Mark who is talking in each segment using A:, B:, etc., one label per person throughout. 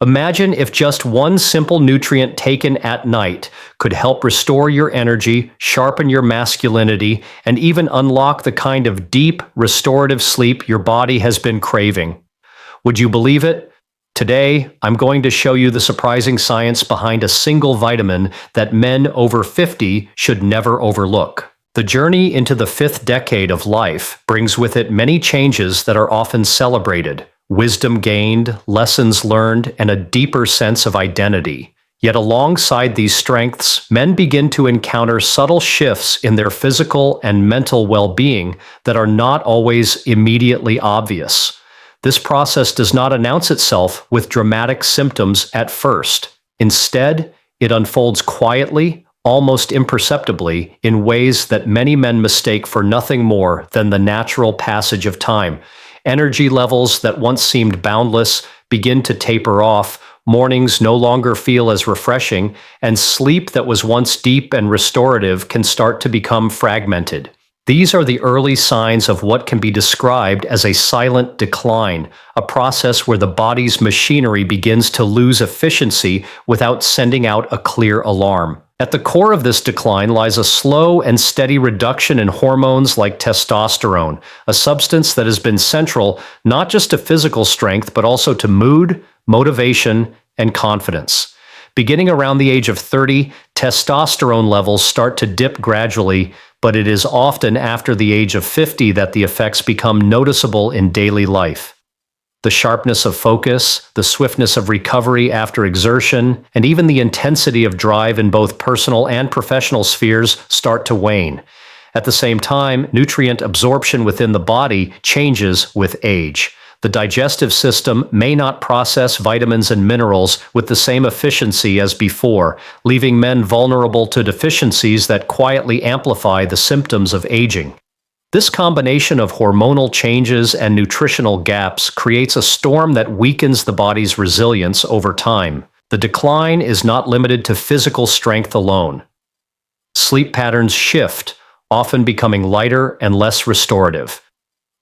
A: Imagine if just one simple nutrient taken at night could help restore your energy, sharpen your masculinity, and even unlock the kind of deep, restorative sleep your body has been craving. Would you believe it? Today, I'm going to show you the surprising science behind a single vitamin that men over 50 should never overlook. The journey into the fifth decade of life brings with it many changes that are often celebrated. Wisdom gained, lessons learned, and a deeper sense of identity. Yet alongside these strengths, men begin to encounter subtle shifts in their physical and mental well-being that are not always immediately obvious. This process does not announce itself with dramatic symptoms at first. Instead, it unfolds quietly, almost imperceptibly, in ways that many men mistake for nothing more than the natural passage of time. Energy levels that once seemed boundless begin to taper off, mornings no longer feel as refreshing, and sleep that was once deep and restorative can start to become fragmented. These are the early signs of what can be described as a silent decline, a process where the body's machinery begins to lose efficiency without sending out a clear alarm. At the core of this decline lies a slow and steady reduction in hormones like testosterone, a substance that has been central not just to physical strength but also to mood, motivation, and confidence. Beginning around the age of 30, testosterone levels start to dip gradually, but it is often after the age of 50 that the effects become noticeable in daily life. The sharpness of focus, the swiftness of recovery after exertion, and even the intensity of drive in both personal and professional spheres start to wane. At the same time, nutrient absorption within the body changes with age. The digestive system may not process vitamins and minerals with the same efficiency as before, leaving men vulnerable to deficiencies that quietly amplify the symptoms of aging. This combination of hormonal changes and nutritional gaps creates a storm that weakens the body's resilience over time. The decline is not limited to physical strength alone. Sleep patterns shift, often becoming lighter and less restorative.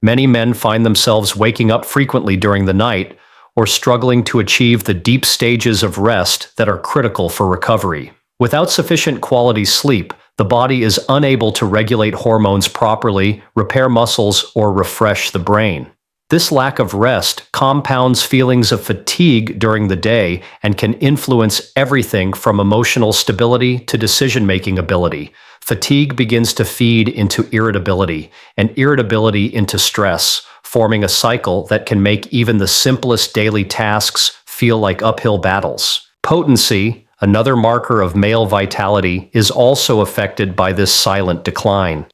A: Many men find themselves waking up frequently during the night or struggling to achieve the deep stages of rest that are critical for recovery. Without sufficient quality sleep, the body is unable to regulate hormones properly, repair muscles, or refresh the brain. This lack of rest compounds feelings of fatigue during the day and can influence everything from emotional stability to decision-making ability. Fatigue begins to feed into irritability, and irritability into stress, forming a cycle that can make even the simplest daily tasks feel like uphill battles. Potency, another marker of male vitality, is also affected by this silent decline.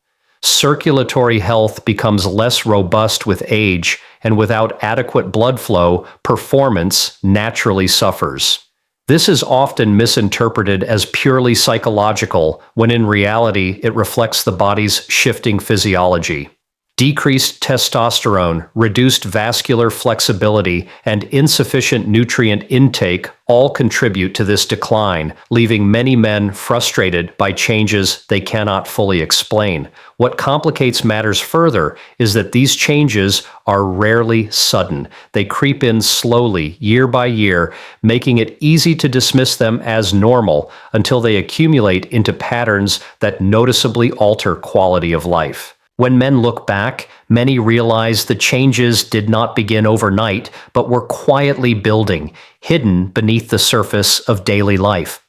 A: Circulatory health becomes less robust with age, and without adequate blood flow, performance naturally suffers. This is often misinterpreted as purely psychological, when in reality it reflects the body's shifting physiology. Decreased testosterone, reduced vascular flexibility, and insufficient nutrient intake all contribute to this decline, leaving many men frustrated by changes they cannot fully explain. What complicates matters further is that these changes are rarely sudden. They creep in slowly, year by year, making it easy to dismiss them as normal until they accumulate into patterns that noticeably alter quality of life. When men look back, many realize the changes did not begin overnight, but were quietly building, hidden beneath the surface of daily life.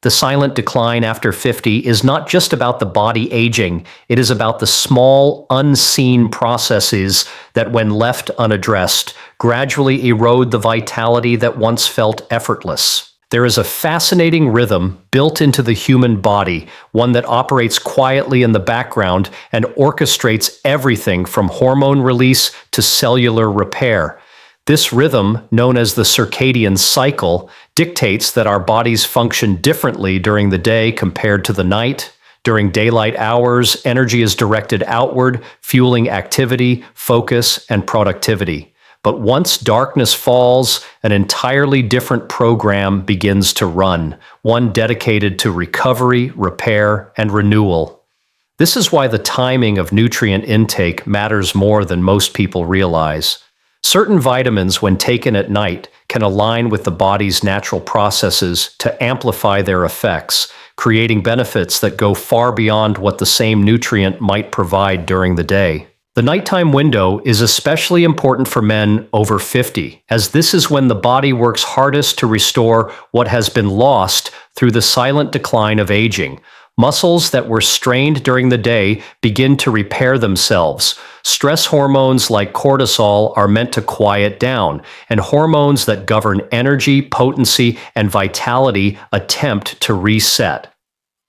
A: The silent decline after 50 is not just about the body aging, it is about the small, unseen processes that, when left unaddressed, gradually erode the vitality that once felt effortless. There is a fascinating rhythm built into the human body, one that operates quietly in the background and orchestrates everything from hormone release to cellular repair. This rhythm, known as the circadian cycle, dictates that our bodies function differently during the day compared to the night. During daylight hours, energy is directed outward, fueling activity, focus, and productivity. But once darkness falls, an entirely different program begins to run, one dedicated to recovery, repair, and renewal. This is why the timing of nutrient intake matters more than most people realize. Certain vitamins, when taken at night, can align with the body's natural processes to amplify their effects, creating benefits that go far beyond what the same nutrient might provide during the day. The nighttime window is especially important for men over 50, as this is when the body works hardest to restore what has been lost through the silent decline of aging. Muscles that were strained during the day begin to repair themselves. Stress hormones like cortisol are meant to quiet down, and hormones that govern energy, potency, and vitality attempt to reset.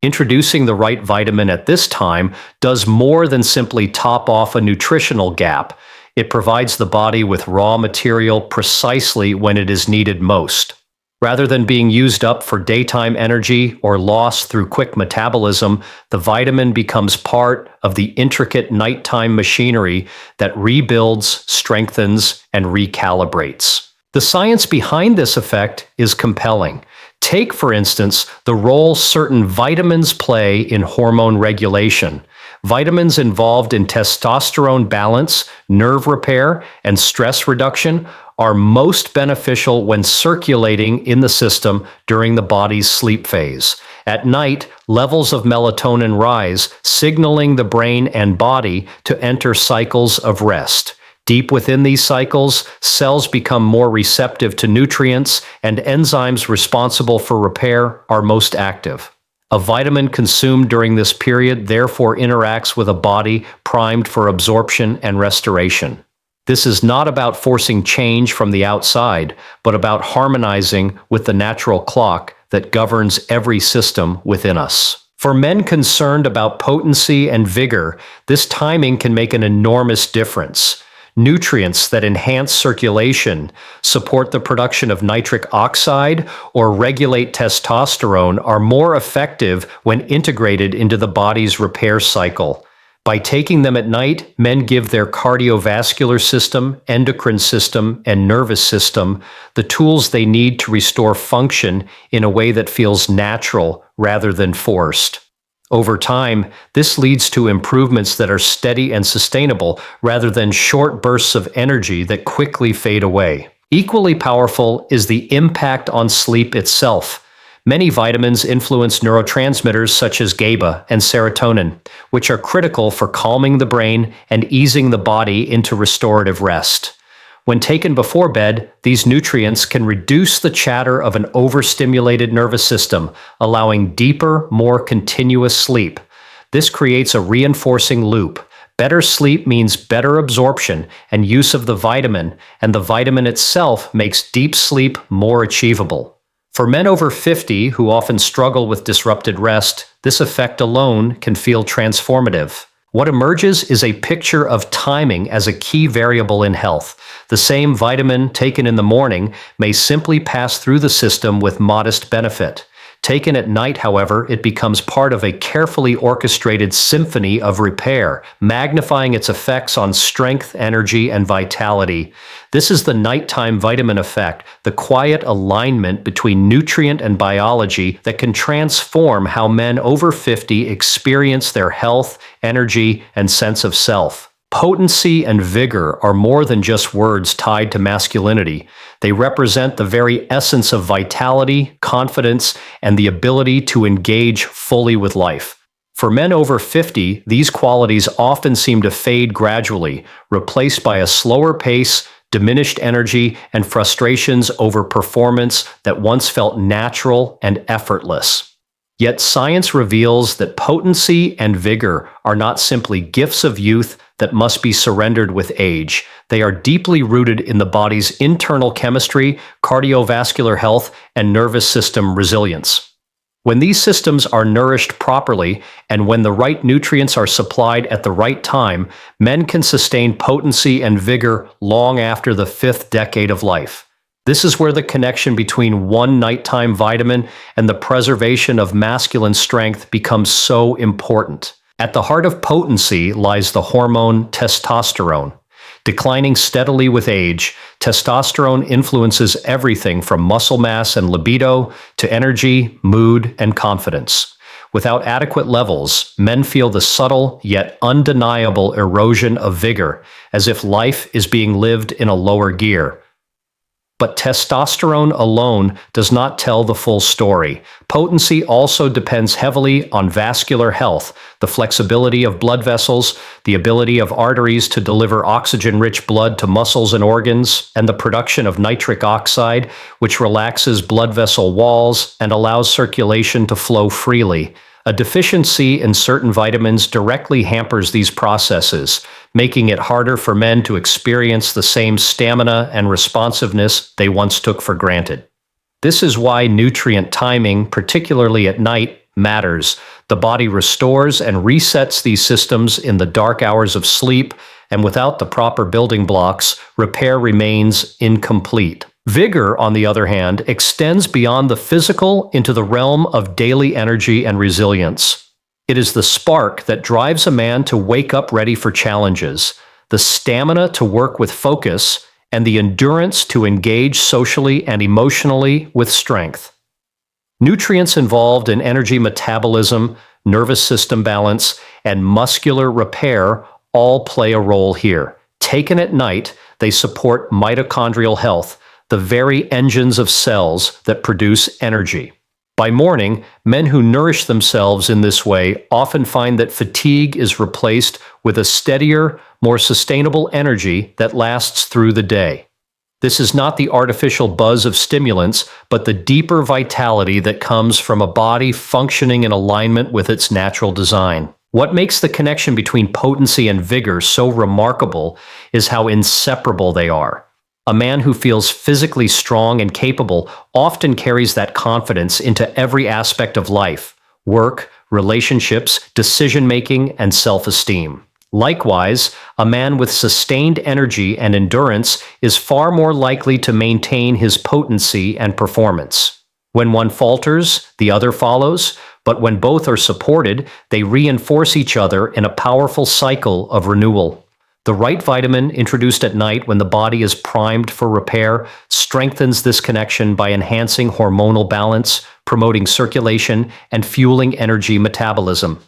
A: Introducing the right vitamin at this time does more than simply top off a nutritional gap. It provides the body with raw material precisely when it is needed most. Rather than being used up for daytime energy or lost through quick metabolism, the vitamin becomes part of the intricate nighttime machinery that rebuilds, strengthens, and recalibrates. The science behind this effect is compelling. Take, for instance, the role certain vitamins play in hormone regulation. Vitamins involved in testosterone balance, nerve repair, and stress reduction are most beneficial when circulating in the system during the body's sleep phase. At night, levels of melatonin rise, signaling the brain and body to enter cycles of rest. Deep within these cycles, cells become more receptive to nutrients, and enzymes responsible for repair are most active. A vitamin consumed during this period therefore interacts with a body primed for absorption and restoration. This is not about forcing change from the outside, but about harmonizing with the natural clock that governs every system within us. For men concerned about potency and vigor, this timing can make an enormous difference. Nutrients that enhance circulation, support the production of nitric oxide, or regulate testosterone are more effective when integrated into the body's repair cycle. By taking them at night, men give their cardiovascular system, endocrine system, and nervous system the tools they need to restore function in a way that feels natural rather than forced. Over time, this leads to improvements that are steady and sustainable rather than short bursts of energy that quickly fade away. Equally powerful is the impact on sleep itself. Many vitamins influence neurotransmitters such as GABA and serotonin, which are critical for calming the brain and easing the body into restorative rest. When taken before bed, these nutrients can reduce the chatter of an overstimulated nervous system, allowing deeper, more continuous sleep. This creates a reinforcing loop. Better sleep means better absorption and use of the vitamin, and the vitamin itself makes deep sleep more achievable. For men over 50 who often struggle with disrupted rest, this effect alone can feel transformative. What emerges is a picture of timing as a key variable in health. The same vitamin taken in the morning may simply pass through the system with modest benefit. Taken at night, however, it becomes part of a carefully orchestrated symphony of repair, magnifying its effects on strength, energy, and vitality. This is the nighttime vitamin effect, the quiet alignment between nutrient and biology that can transform how men over 50 experience their health, energy, and sense of self. Potency and vigor are more than just words tied to masculinity. They represent the very essence of vitality, confidence, and the ability to engage fully with life. For men over 50, these qualities often seem to fade gradually, replaced by a slower pace, diminished energy, and frustrations over performance that once felt natural and effortless. Yet science reveals that potency and vigor are not simply gifts of youth that must be surrendered with age. They are deeply rooted in the body's internal chemistry, cardiovascular health, and nervous system resilience. When these systems are nourished properly, and when the right nutrients are supplied at the right time, men can sustain potency and vigor long after the fifth decade of life. This is where the connection between one nighttime vitamin and the preservation of masculine strength becomes so important. At the heart of potency lies the hormone testosterone. Declining steadily with age, testosterone influences everything from muscle mass and libido to energy, mood, and confidence. Without adequate levels, men feel the subtle yet undeniable erosion of vigor, as if life is being lived in a lower gear. But testosterone alone does not tell the full story. Potency also depends heavily on vascular health, the flexibility of blood vessels, the ability of arteries to deliver oxygen-rich blood to muscles and organs, and the production of nitric oxide, which relaxes blood vessel walls and allows circulation to flow freely. A deficiency in certain vitamins directly hampers these processes, making it harder for men to experience the same stamina and responsiveness they once took for granted. This is why nutrient timing, particularly at night, matters. The body restores and resets these systems in the dark hours of sleep, and without the proper building blocks, repair remains incomplete. Vigor, on the other hand, extends beyond the physical into the realm of daily energy and resilience. It is the spark that drives a man to wake up ready for challenges, the stamina to work with focus, and the endurance to engage socially and emotionally with strength. Nutrients involved in energy metabolism, nervous system balance, and muscular repair all play a role here. Taken at night, they support mitochondrial health, the very engines of cells that produce energy. By morning, men who nourish themselves in this way often find that fatigue is replaced with a steadier, more sustainable energy that lasts through the day. This is not the artificial buzz of stimulants, but the deeper vitality that comes from a body functioning in alignment with its natural design. What makes the connection between potency and vigor so remarkable is how inseparable they are. A man who feels physically strong and capable often carries that confidence into every aspect of life: work, relationships, decision-making, and self-esteem. Likewise, a man with sustained energy and endurance is far more likely to maintain his potency and performance. When one falters, the other follows, but when both are supported, they reinforce each other in a powerful cycle of renewal. The right vitamin introduced at night when the body is primed for repair strengthens this connection by enhancing hormonal balance, promoting circulation, and fueling energy metabolism.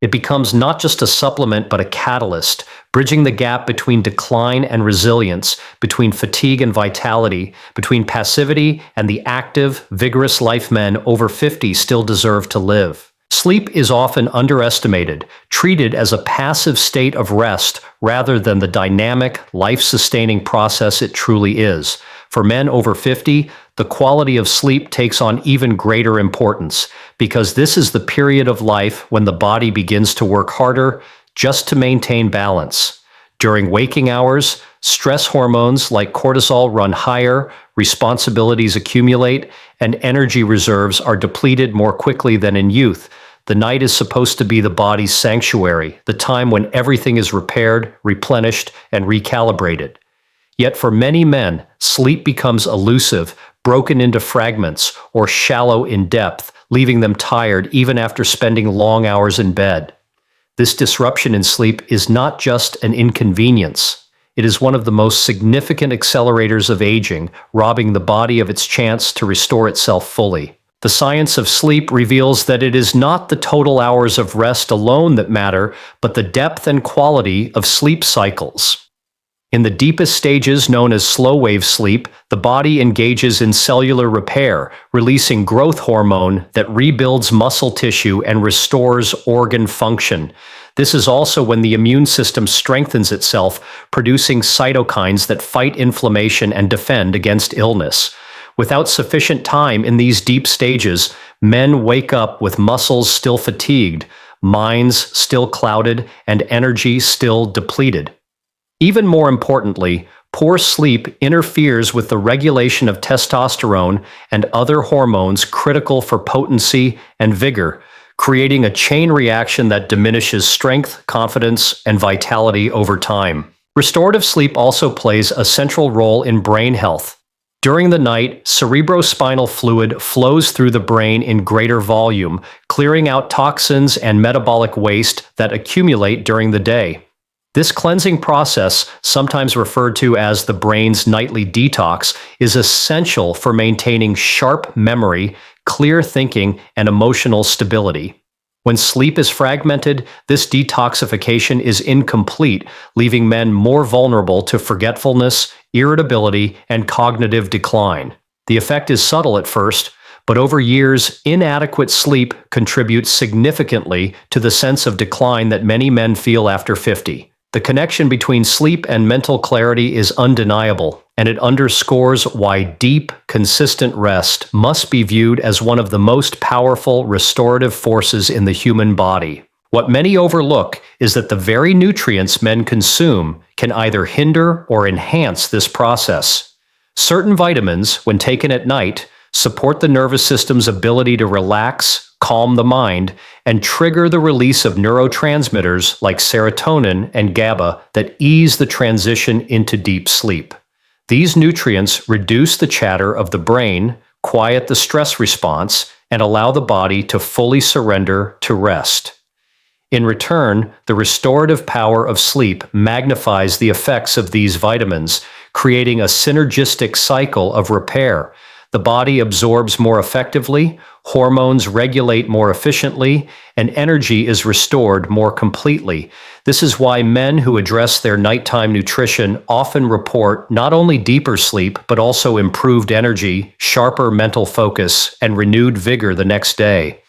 A: It becomes not just a supplement but a catalyst, bridging the gap between decline and resilience, between fatigue and vitality, between passivity and the active, vigorous life men over 50 still deserve to live. Sleep is often underestimated, treated as a passive state of rest rather than the dynamic, life-sustaining process it truly is. For men over 50, the quality of sleep takes on even greater importance, because this is the period of life when the body begins to work harder just to maintain balance. During waking hours, stress hormones like cortisol run higher, responsibilities accumulate, and energy reserves are depleted more quickly than in youth. The night is supposed to be the body's sanctuary, the time when everything is repaired, replenished, and recalibrated. Yet for many men, sleep becomes elusive, broken into fragments, or shallow in depth, leaving them tired even after spending long hours in bed. This disruption in sleep is not just an inconvenience. It is one of the most significant accelerators of aging, robbing the body of its chance to restore itself fully. The science of sleep reveals that it is not the total hours of rest alone that matter, but the depth and quality of sleep cycles. In the deepest stages, known as slow-wave sleep, the body engages in cellular repair, releasing growth hormone that rebuilds muscle tissue and restores organ function. This is also when the immune system strengthens itself, producing cytokines that fight inflammation and defend against illness. Without sufficient time in these deep stages, men wake up with muscles still fatigued, minds still clouded, and energy still depleted. Even more importantly, poor sleep interferes with the regulation of testosterone and other hormones critical for potency and vigor, creating a chain reaction that diminishes strength, confidence, and vitality over time. Restorative sleep also plays a central role in brain health. During the night, cerebrospinal fluid flows through the brain in greater volume, clearing out toxins and metabolic waste that accumulate during the day. This cleansing process, sometimes referred to as the brain's nightly detox, is essential for maintaining sharp memory, clear thinking, and emotional stability. When sleep is fragmented, this detoxification is incomplete, leaving men more vulnerable to forgetfulness, irritability, and cognitive decline. The effect is subtle at first, but over years, inadequate sleep contributes significantly to the sense of decline that many men feel after 50. The connection between sleep and mental clarity is undeniable, and it underscores why deep, consistent rest must be viewed as one of the most powerful restorative forces in the human body. What many overlook is that the very nutrients men consume can either hinder or enhance this process. Certain vitamins, when taken at night, support the nervous system's ability to relax, calm the mind, and trigger the release of neurotransmitters like serotonin and GABA that ease the transition into deep sleep. These nutrients reduce the chatter of the brain, quiet the stress response, and allow the body to fully surrender to rest. In return, the restorative power of sleep magnifies the effects of these vitamins, creating a synergistic cycle of repair. The body absorbs more effectively, hormones regulate more efficiently, and energy is restored more completely. This is why men who address their nighttime nutrition often report not only deeper sleep, but also improved energy, sharper mental focus, and renewed vigor the next day.